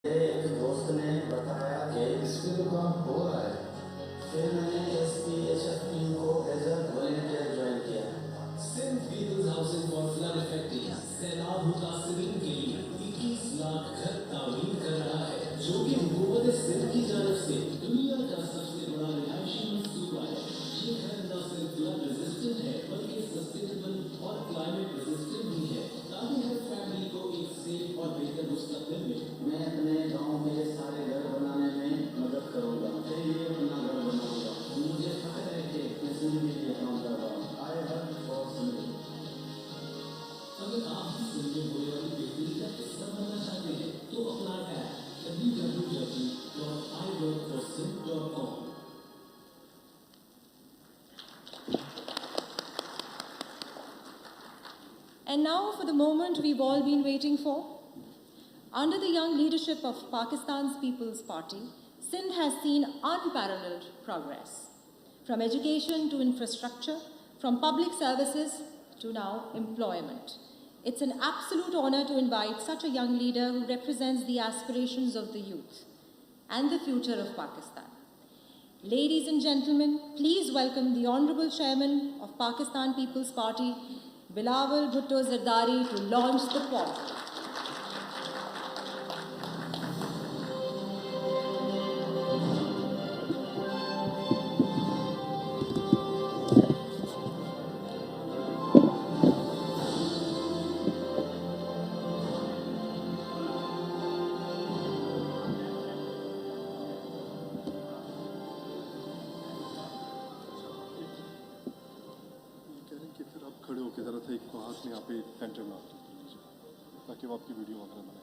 एक दोस्त ने बताया कि इस पे तो काम हो रहा है, फिर मैंने SPHF टीम को एज अ वॉलंटियर ज्वाइन किया। Sindh peoples housing for flood affected सैलाब मुतासिरीन के लिए 21 लाख घर तामीर कर रहा है, जो कि हुकूमत सिंध की जानिब से दुनिया का सबसे बड़ा रिहायशी मंसूबा है। ये घर न सिर्फ फ्लड रेजिस्टेंट है बल्कि सस्टेनेबल और क्लाइमेट रेजिस्टेंट भी है, ताकि हर फैमिली को एक सेफ और बेहतर मुस्तकबिल मिले। मैं अपने गांव में सारे घर बनाने में मदद करूंगा, फिर ये अपना घर बनाऊंगा। मुझे फख्र है कि मैं सिंध के लिए काम कर रहा हूँ। I work for Sindh. अगर आप भी सिंध में होने वाली बेहतरी का हिस्सा बनना चाहते हैं तो अपना app www.iworkforSindh.com। And now for the moment we've all been waiting for. Under the young leadership of Pakistan's People's Party, Sindh has seen unparalleled progress. From education to infrastructure, from public services to now employment. It's an absolute honor to invite such a young leader who represents the aspirations of the youth and the future of Pakistan. Ladies and gentlemen, please welcome the Honorable Chairman of Pakistan People's Party, Bilawal Bhutto Zardari, to launch the portal. खड़े होकर ज़रा सा एक को हाथ में यहाँ पे सेंटर में आप लीजिए ताकि वो आपकी वीडियो वगैरह बनाए।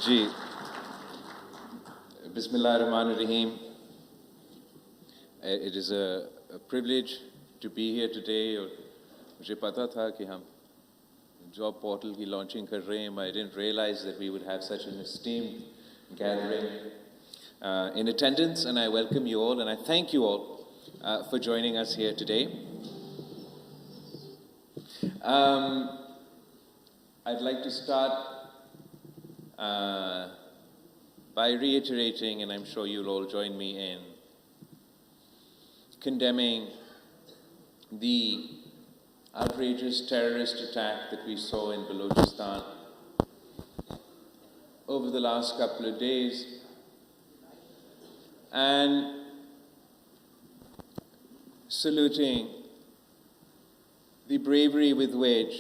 जी Bismillahirrahmanirrahim. It is a privilege to be here today. और मुझे पता था कि हम जॉब पोर्टल की लॉन्चिंग कर रहे हैं. I didn't realize that we would have such an esteemed gathering in attendance, and I welcome you all and I thank you all for joining us here today. I'd like to start by reiterating, and I'm sure you'll all join me in condemning the outrageous terrorist attack that we saw in Balochistan over the last couple of days, and saluting the bravery with which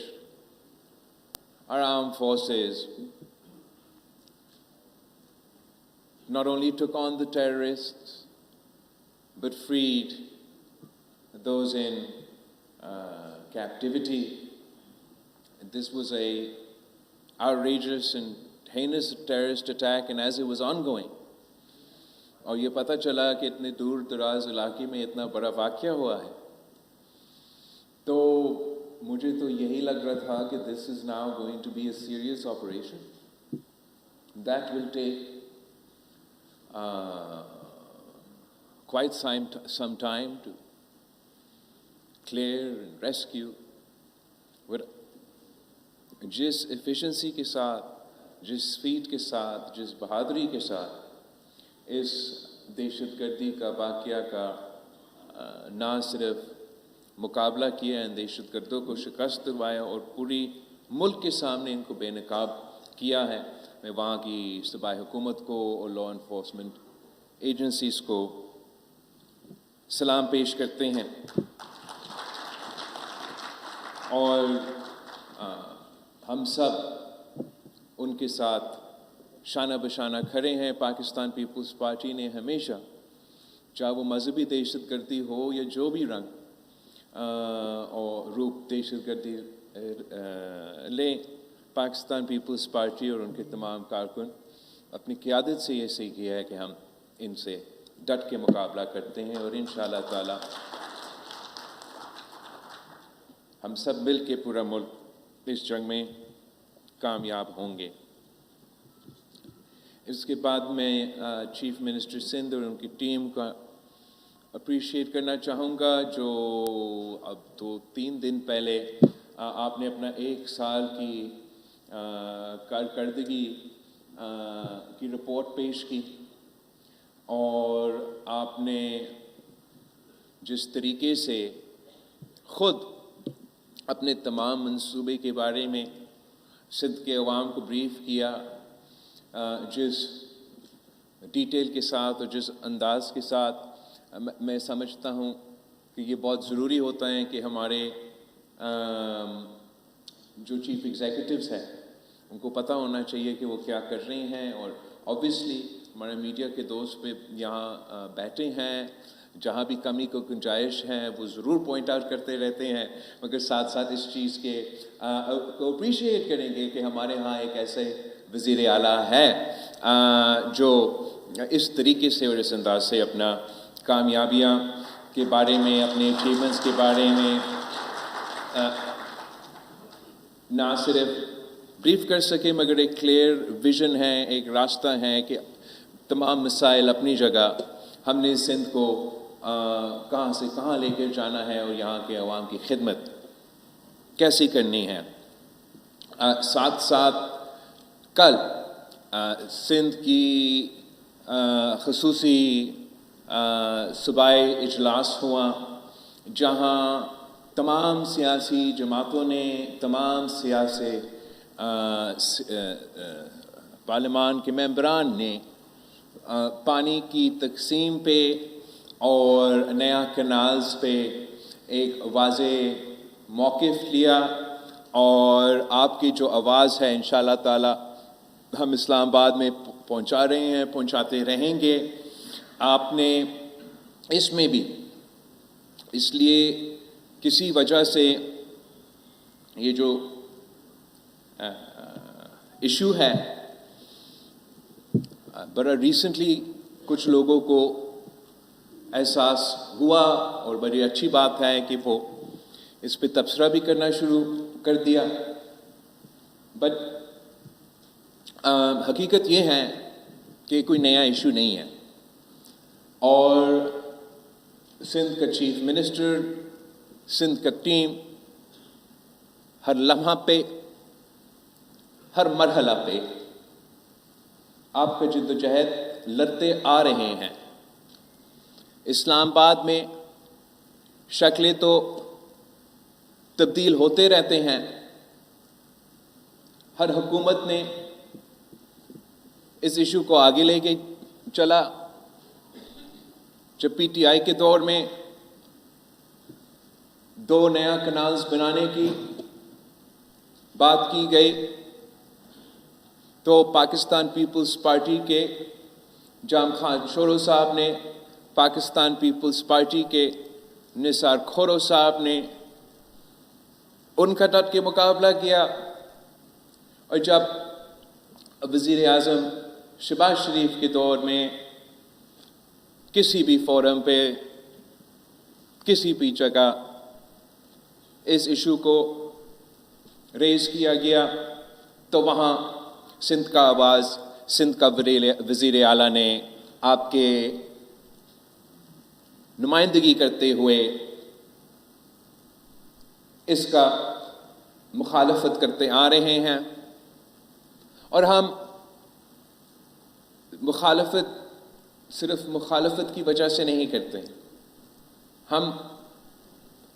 our armed forces not only took on the terrorists, but freed those in captivity. This was a outrageous and heinous terrorist attack, and as it was ongoing, और ये पता चला कि इतने दूर दराज इलाके में इतना बड़ा वाक़या हुआ है, तो मुझे तो यही लग रहा था कि this is now going to be a serious operation that will take quite some time to clear and rescue. जिस efficiency के साथ, जिस speed के साथ, जिस बहादुरी के साथ इस दहशतगर्दी का वाक़या का ना सिर्फ मुकाबला किया है, दहशतगर्दों को शिकस्त दिलवाया और पूरी मुल्क के सामने इनको बेनकाब किया है, मैं वहाँ की सूबाई हुकूमत को और लॉ इन्फोर्समेंट एजेंसीज़ को सलाम पेश करते हैं. और हम सब उनके साथ शाना बशाना खड़े हैं। पाकिस्तान पीपल्स पार्टी ने हमेशा, चाहे वो मजहबी दहशतगर्दी हो या जो भी रंग और रूप दहशतगर्दी ले, पाकिस्तान पीपल्स पार्टी और उनके तमाम कारकुन अपनी क़यादत से ये सही किया है कि हम इनसे डट के मुकाबला करते हैं और इंशाअल्लाह ताला हम सब मिल के पूरा मुल्क इस जंग में कामयाब होंगे। इसके बाद मैं चीफ मिनिस्टर सिंध और उनकी टीम का अप्रिशिएट करना चाहूँगा, जो अब 2-3 दिन पहले आपने अपना 1 साल की कारकर्दगी की रिपोर्ट पेश की और आपने जिस तरीके से ख़ुद अपने तमाम मंसूबे के बारे में सिंध के अवाम को ब्रीफ़ किया, जिस डिटेल के साथ और जिस अंदाज़ के साथ मैं समझता हूँ कि ये बहुत ज़रूरी होता है कि हमारे जो चीफ़ एग्जीक्यूटिव्स हैं उनको पता होना चाहिए कि वो क्या कर रहे हैं। और ऑब्वियसली हमारे मीडिया के दोस्त पे यहाँ बैठे हैं, जहाँ भी कमी को गुंजाइश है वो ज़रूर पॉइंट आउट करते रहते हैं, मगर साथ साथ इस चीज़ के को अप्रिशिएट करेंगे कि हमारे यहाँ एक ऐसे वज़ीर आला है जो इस तरीके से और इस अंदाज से अपना कामयाबियाँ के बारे में, अपने अचीवमेंट्स के बारे में ना सिर्फ ब्रीफ कर सके मगर एक क्लियर विज़न है, एक रास्ता है कि तमाम मसाइल अपनी जगह हमने सिंध को कहाँ से कहाँ लेकर जाना है और यहाँ के अवाम की खिदमत कैसे करनी है। साथ साथ कल सिंध की ख़ुसूसी सूबाई इजलास हुआ, जहाँ तमाम सियासी जमातों ने, तमाम सियासी पार्लिमान के मेंबरान ने पानी की तकसीम पे और नया कैनाल्स पे एक वाज़े मौक़िफ़ लिया और आपकी जो आवाज़ है इंशाअल्लाह ताला हम इस्लामाबाद में पहुंचा रहे हैं, पहुंचाते रहेंगे। आपने इसमें भी इसलिए किसी वजह से ये जो इशू है बड़ा रिसेंटली कुछ लोगों को एहसास हुआ और बड़ी अच्छी बात है कि वो इस पे तबसरा भी करना शुरू कर दिया। बट हकीकत ये है कि कोई नया इशू नहीं है और सिंध का चीफ मिनिस्टर, सिंध का टीम हर लम्हा पे, हर मरहला पे आपका जिद्दोजहद लड़ते आ रहे हैं। इस्लामाबाद में शक्लें तो तब्दील होते रहते हैं, हर हुकूमत ने इस इशू को आगे लेके चला। जब पीटीआई के दौर में 2 नया कैनाल्स बनाने की बात की गई तो पाकिस्तान पीपल्स पार्टी के जाम खान शोरो साहब ने, पाकिस्तान पीपल्स पार्टी के निसार खोरो साहब ने उनका डट के मुकाबला किया। और जब वज़ीर आज़म शहबाज शरीफ के दौर में किसी भी फोरम पे, किसी भी जगह इस इशू को रेज किया गया तो वहाँ सिंध का आवाज़, सिंध का वज़ीर आला ने आपके नुमाइंदगी करते हुए इसका मुखालफत करते आ रहे हैं। और हम मुखालफत सिर्फ मुखालफत की वजह से नहीं करते, हम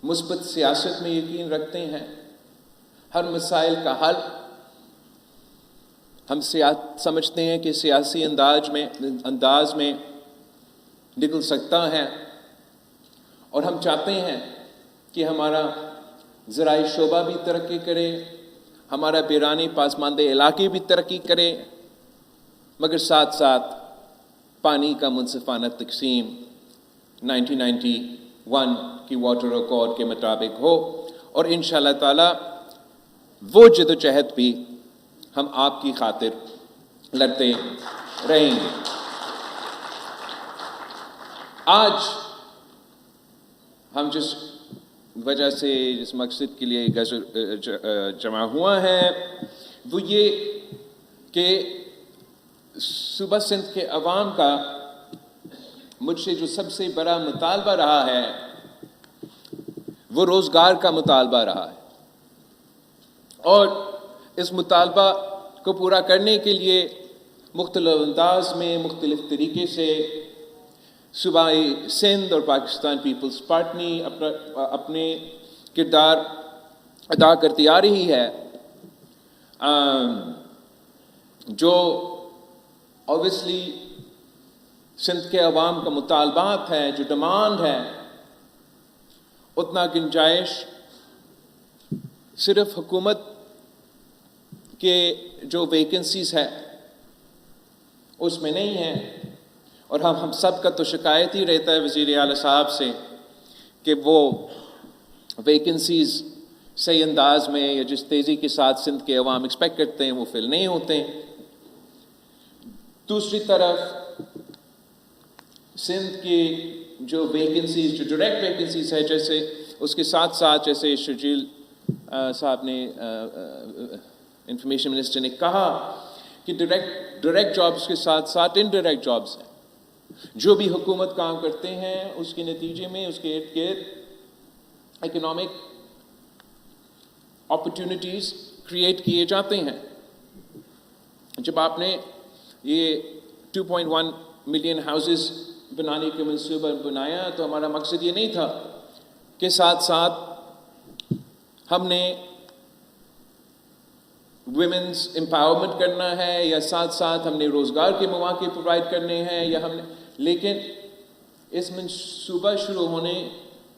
मुस्बत सियासत में यकीन रखते हैं। हर मसाइल का हल हम समझते हैं कि सियासी अंदाज में निकल सकता है और हम चाहते हैं कि हमारा ज़राई शोबा भी तरक्की करे, हमारा बैरानी पासमानदे इलाके भी तरक्की करे मगर साथ साथ पानी का मुनसिफाना तकसीम 1991 की वाटर अकॉर्ड के मुताबिक हो, और इंशाअल्लाह ताला वो जदोजहद भी हम आपकी खातिर लड़ते रहेंगे। आज हम जिस वजह से जिस मकसद के लिए जमा हुआ है वो ये कि सूबा सिंध के अवाम का मुझसे जो सबसे बड़ा मुतालबा रहा है वो रोज़गार का मुतालबा रहा है, और इस मुतालबा को पूरा करने के लिए मुख्तलिफ अंदाज में मुख्तलिफ तरीके से सूबाई सिंध और पाकिस्तान पीपल्स पार्टी अपने किरदार अदा करती आ रही है। जो ऑब्वियसली सिंध के अवाम का मुतालबात है, जो डिमांड है, उतना गुंजाइश सिर्फ हुकूमत के जो वैकेंसीज है उसमें नहीं है। और हम सब का तो शिकायत ही रहता है वज़ीर आला साहब से कि वो वैकेंसीज सही अंदाज में या जिस तेज़ी के साथ सिंध के अवाम एक्सपेक्ट करते हैं वो फिल नहीं होते। दूसरी तरफ सिंध की जो वैकेंसीज, जो डायरेक्ट वैकेंसीज है, जैसे उसके साथ साथ जैसे शर्जील साहब ने इंफॉर्मेशन मिनिस्टर ने कहा कि डायरेक्ट जॉब्स के साथ साथ इनडायरेक्ट जॉब्स हैं। जो भी हुकूमत काम करते हैं उसके नतीजे में उसके इर्द गिर्द इकोनॉमिक अपॉर्चुनिटीज़ क्रिएट किए जाते हैं। जब आपने ये 2.1 मिलियन हाउसेस बनाने के मंसूबा बनाया तो हमारा मकसद ये नहीं था कि साथ साथ हमने वुमेन्स एम्पावरमेंट करना है या साथ साथ हमने रोज़गार के मौके प्रोवाइड करने हैं या हमने, लेकिन इस मंसूबा शुरू होने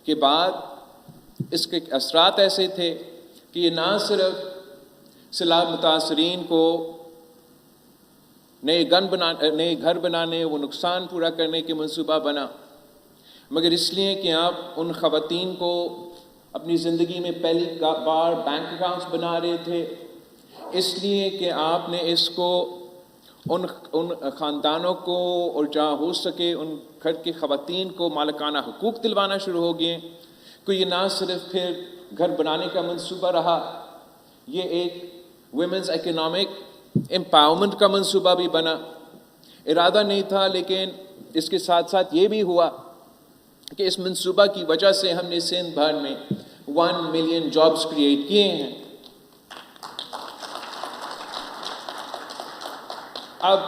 के बाद इसके असरात ऐसे थे कि ये ना सिर्फ सैलाब मुतासरीन को नए घर बनाने, वो नुकसान पूरा करने के मंसूबा बना, मगर इसलिए कि आप उन ख़वातीन को अपनी ज़िंदगी में पहली बार बैंक अकाउंट्स बना रहे थे, इसलिए कि आपने इसको उन ख़ानदानों को और जहाँ हो सके उन घर की ख़वातीन को मालिकाना हुकूक दिलवाना शुरू हो गए। कि ये ना सिर्फ फिर घर बनाने का मंसूबा रहा, ये एक वुमेन्स इकोनॉमिक एम्पावरमेंट का मंसूबा भी बना। इरादा नहीं था, लेकिन इसके साथ साथ ये भी हुआ कि इस मंसूबा की वजह से हमने सिंध भर में 1 मिलियन जॉब्स क्रिएट किए हैं। अब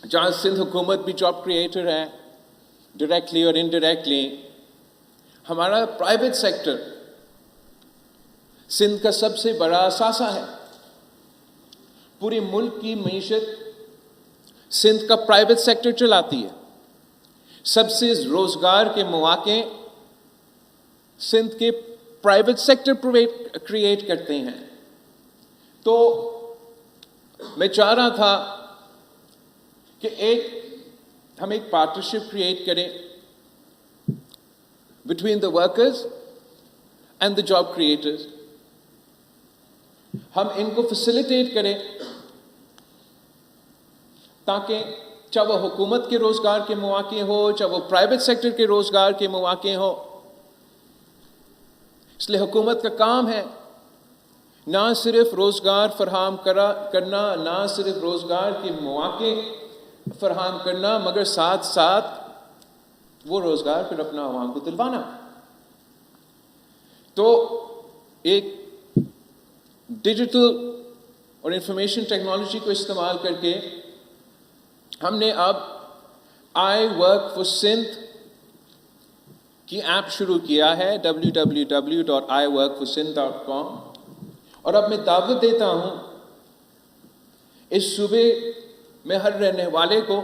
जहाँ सिंध हुकूमत भी जॉब क्रिएटर है डायरेक्टली और इनडायरेक्टली, हमारा प्राइवेट सेक्टर सिंध का सबसे बड़ा असासा है। पूरे मुल्क की मईशत सिंध का प्राइवेट सेक्टर चलाती है। सबसे रोजगार के मौके सिंध के प्राइवेट सेक्टर क्रिएट करते हैं। तो मैं चाह रहा था कि हम एक पार्टनरशिप क्रिएट करें between the workers and the job creators. हम इनको फैसिलिटेट करें ताकि चाहे वो हुकूमत के रोजगार के मौके हो, चाहे वो प्राइवेट सेक्टर के रोजगार के मौके हो। इसलिए हुकूमत का काम है ना सिर्फ रोजगार फराहम करना, ना सिर्फ रोजगार के मौके फराहम करना, मगर साथ साथ वो रोजगार फिर अपना आवाम को दिलवाना। तो एक डिजिटल और इंफॉर्मेशन टेक्नोलॉजी को इस्तेमाल करके हमने अब आई वर्क फॉर सिंध की ऐप शुरू किया है, www.iworkforSindh.com। और अब मैं दावत देता हूं इस सूबे में हर रहने वाले को,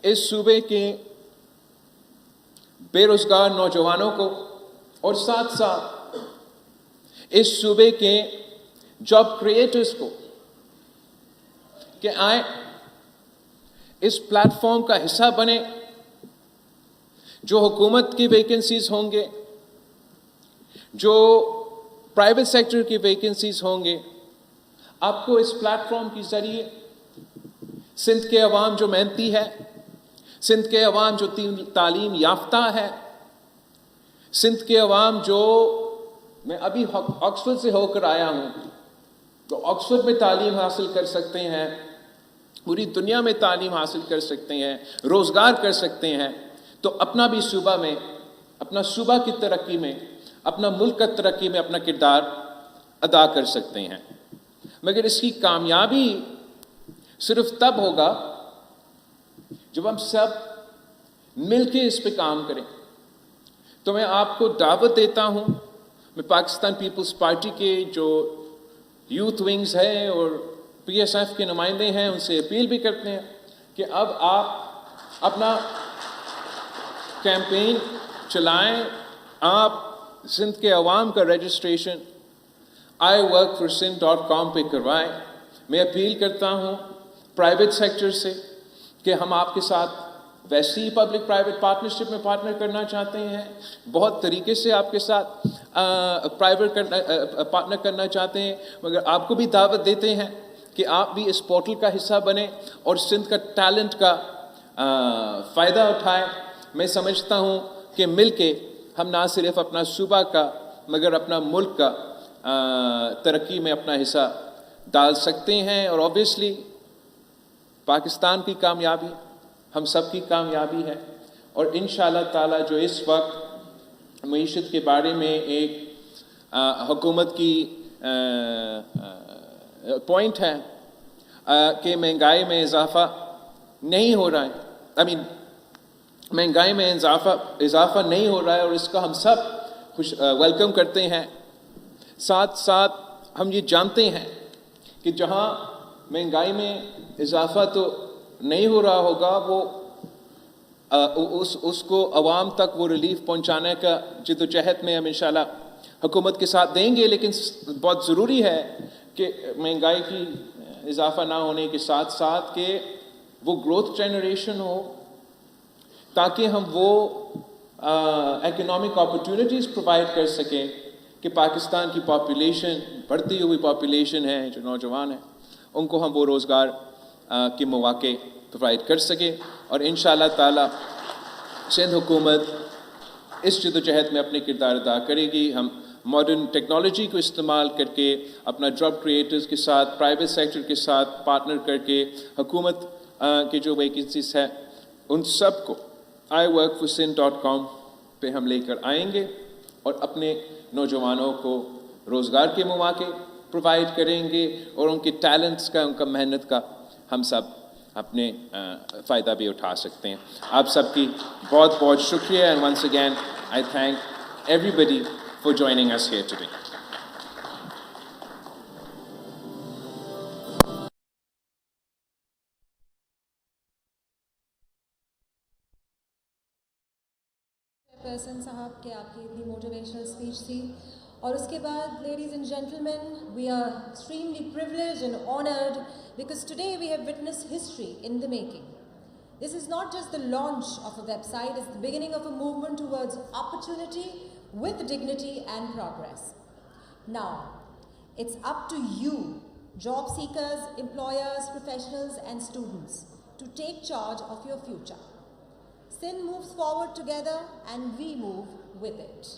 इस सूबे के बेरोजगार नौजवानों को और साथ साथ इस सूबे के जॉब क्रिएटर्स को कि आए, इस प्लेटफॉर्म का हिस्सा बने। जो हुकूमत की वैकेंसीज होंगे, जो प्राइवेट सेक्टर की वैकेंसीज होंगे, आपको इस प्लेटफॉर्म के जरिए सिंध के अवाम जो मेहनती है, सिंध के अवाम जो तालीम याफ्ता है, सिंध के अवाम जो, मैं अभी ऑक्सफोर्ड से होकर आया हूँ, तो ऑक्सफोर्ड में तालीम हासिल कर सकते हैं, पूरी दुनिया में तालीम हासिल कर सकते हैं, रोज़गार कर सकते हैं, तो अपना भी सूबा में, अपना सूबा की तरक्की में, अपना मुल्क की तरक्की में अपना किरदार अदा कर सकते हैं। मगर इसकी कामयाबी सिर्फ तब होगा जब हम सब मिल के इस पे काम करें। तो मैं आपको दावत देता हूँ, मैं पाकिस्तान पीपल्स पार्टी के जो यूथ विंग्स हैं और PSF के नुमाइंदे हैं, उनसे अपील भी करते हैं कि अब आप अपना कैंपेन चलाएं, आप सिंध के अवाम का रजिस्ट्रेशन iworkforSindh.com पे करवाएं। मैं अपील करता हूँ प्राइवेट सेक्टर से कि हम आपके साथ वैसे ही पब्लिक प्राइवेट पार्टनरशिप में पार्टनर करना चाहते हैं, बहुत तरीके से आपके साथ पार्टनर करना चाहते हैं, मगर आपको भी दावत देते हैं कि आप भी इस पोर्टल का हिस्सा बने और सिंध का टैलेंट का फ़ायदा उठाएं। मैं समझता हूँ कि मिल के हम ना सिर्फ अपना सूबा का मगर अपना मुल्क का तरक्की में अपना हिस्सा डाल सकते हैं। और ऑब्वियसली पाकिस्तान की कामयाबी हम सब की कामयाबी है, और इंशाअल्लाह ताला जो इस वक्त मईशत के बारे में एक हुकूमत की पॉइंट है कि महंगाई में इजाफ़ा नहीं हो रहा है, महंगाई में इजाफ़ा नहीं हो रहा है, और इसका हम सब वेलकम करते हैं। साथ साथ हम ये जानते हैं कि जहाँ महंगाई में इजाफ़ा तो नहीं हो रहा होगा, वो उसको अवाम तक वो रिलीफ पहुँचाने का जिद्दोजहद में हम इंशाल्लाह हुकूमत के साथ देंगे। लेकिन बहुत ज़रूरी है कि महंगाई की इजाफ़ा ना होने के साथ साथ कि वो ग्रोथ जनरेशन हो, ताकि हम वो इकोनॉमिक अपॉर्चुनिटीज़ प्रोवाइड कर सकें कि पाकिस्तान की पॉपुलेशन, बढ़ती हुई पॉपुलेशन है, जो नौजवान हैं, उनको हम वो रोज़गार के मौके प्रोवाइड कर सकें। और इंशाअल्लाह ताला सिंध हुकूमत इस जद्दोजहद में अपने किरदार अदा करेगी। हम मॉडर्न टेक्नोलॉजी को इस्तेमाल करके अपना जॉब क्रिएटर्स के साथ, प्राइवेट सेक्टर के साथ पार्टनर करके हुकूमत की जो वैकेंसीज है उन सब को iworkforSindh.com पे हम लेकर आएंगे और अपने नौजवानों को रोज़गार के मौके प्रोवाइड करेंगे, और उनके टैलेंट्स का, उनका मेहनत का हम सब अपने फ़ायदा भी उठा सकते हैं। आप सबकी बहुत बहुत शुक्रिया, and once again I thank everybody for joining us here today. Chairperson साहब के आपकी इतनी मोटिवेशनल स्पीच थी, और उसके बाद ladies and gentleman, we are extremely privileged and honoured because today we have witnessed history in the making. This is not just the launch of a website, it's the beginning of a movement towards opportunity with dignity and progress. Now, it's up to you, job seekers, employers, professionals and students, to take charge of your future. Sindh moves forward together and we move with it.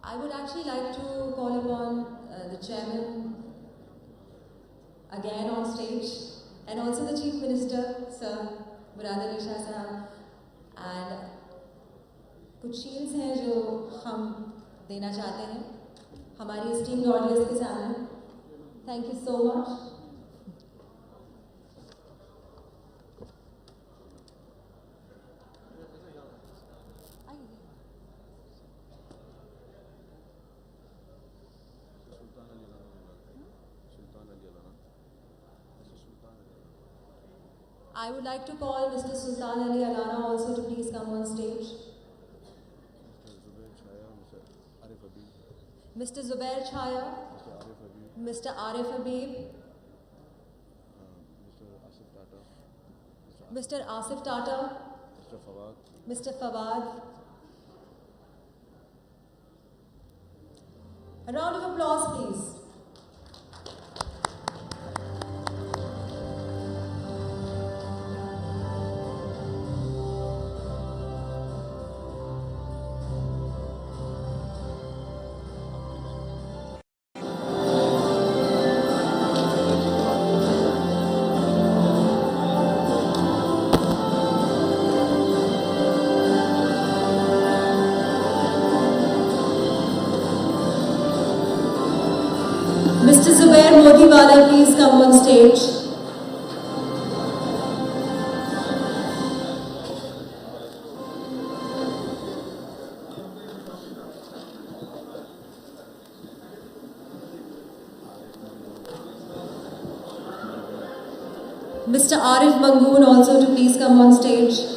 I would actually like to call upon the chairman again on stage, and also the Chief Minister, Sir Murad Ali Shah Sahab, and कुछ shields हैं जो हम देना चाहते हैं हमारी esteemed audience के सामने. Thank you so much. I would like to call Mr. Sultan Ali Alana also to please come on stage. Mr. Zubair Chaya, Mr. Arif Habib, Mr. Asif Tata, Mr. Fawad. A round of applause, please. Mr. Zubair Modiwala, please come on stage. Mr. Arif Mangoon also to please come on stage.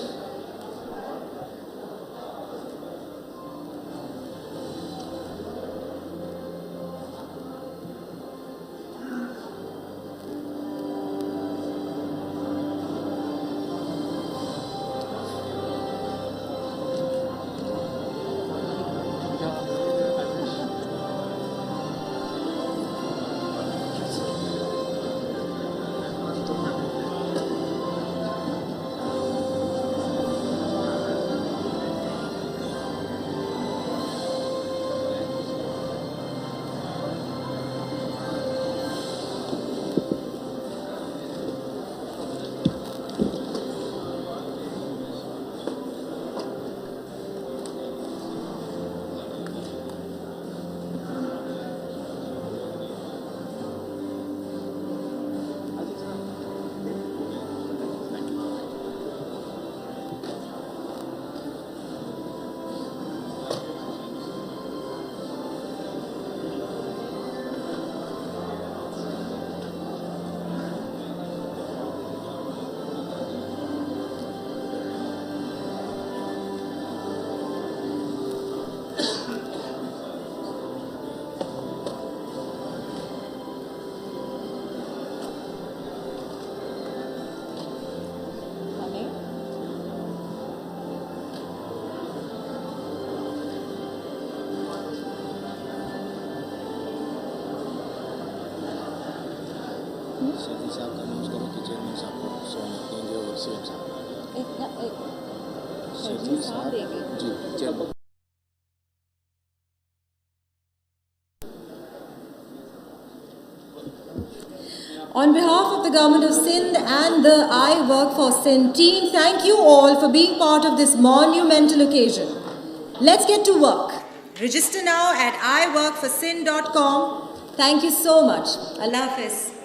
सेठी साहब का news करो कि chairman साहब को स्वागत देंगे और CM साहब सेठी साहब जी chairman. On behalf of the Government of Sindh and the I Work for Sindh team, thank you all for being part of this monumental occasion. Let's get to work. Register now at iworkforsindh.com. Thank you so much. Allah Hafiz.